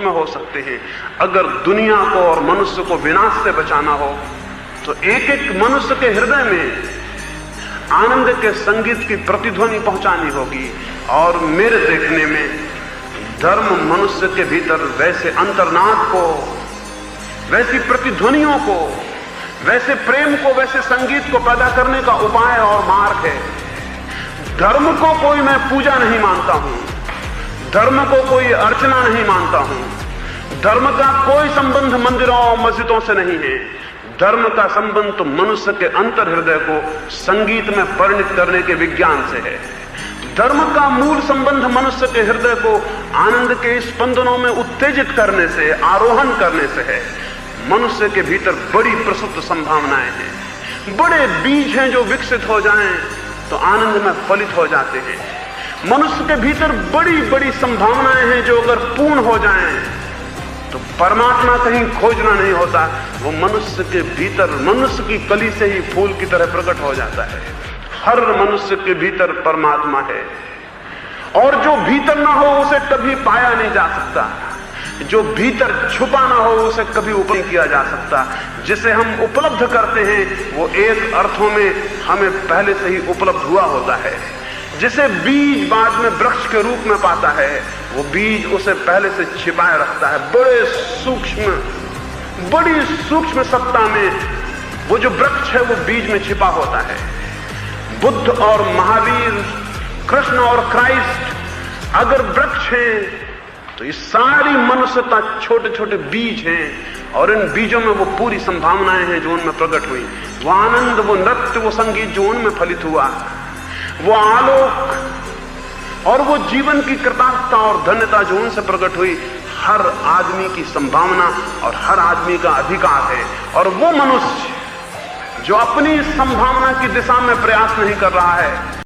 सूक्ष्म हो सकते हैं। अगर दुनिया को और मनुष्य को विनाश से बचाना हो तो एक एक मनुष्य के हृदय में आनंद के संगीत की प्रतिध्वनि पहुंचानी होगी। और मेरे देखने में धर्म मनुष्य के भीतर वैसे अंतर्नाद को, वैसी प्रतिध्वनियों को, वैसे प्रेम को, वैसे संगीत को पैदा करने का उपाय और मार्ग है। धर्म को कोई मैं पूजा नहीं मानता हूं, धर्म को कोई अर्चना नहीं मानता हूं, धर्म का कोई संबंध मंदिरों और मस्जिदों से नहीं है। धर्म का संबंध तो मनुष्य के अंतर हृदय को संगीत में परिणत करने के विज्ञान से है। धर्म का मूल संबंध मनुष्य के हृदय को आनंद के स्पंदनों में उत्तेजित करने से, आरोहण करने से है। मनुष्य के भीतर बड़ी प्रसुप्त संभावनाएं हैं, बड़े बीज हैं जो विकसित हो जाएं तो आनंद में फलित हो जाते हैं। मनुष्य के भीतर बड़ी बड़ी संभावनाएं हैं जो अगर पूर्ण हो जाएं तो परमात्मा कहीं खोजना नहीं होता, वो मनुष्य के भीतर, मनुष्य की कली से ही फूल की तरह प्रकट हो जाता है। हर मनुष्य के भीतर परमात्मा है और जो भीतर ना हो उसे कभी पाया नहीं जा सकता। जो भीतर छुपा ना हो उसे कभी ऊपर नहीं किया जा सकता। जिसे हम उपलब्ध करते हैं वो एक अर्थों में हमें पहले से ही उपलब्ध हुआ होता है। जिसे बीज बाद में वृक्ष के रूप में पाता है वो बीज उसे पहले से छिपाए रखता है। बड़ी सूक्ष्म सत्ता में वो जो वृक्ष है वो बीज में छिपा होता है। बुद्ध और महावीर, कृष्ण और क्राइस्ट अगर वृक्ष हैं तो ये सारी मनुष्यता छोटे छोटे बीज हैं और इन बीजों में वो पूरी संभावनाएं हैं जो उनमें प्रकट हुई। वो आनंद, वो नृत्य, वो संगीत जो उनमें फलित हुआ, वो आलोक और वो जीवन की कृतार्थता और धन्यता जो उनसे प्रकट हुई, हर आदमी की संभावना और हर आदमी का अधिकार है। और वो मनुष्य जो अपनी संभावना की दिशा में प्रयास नहीं कर रहा है,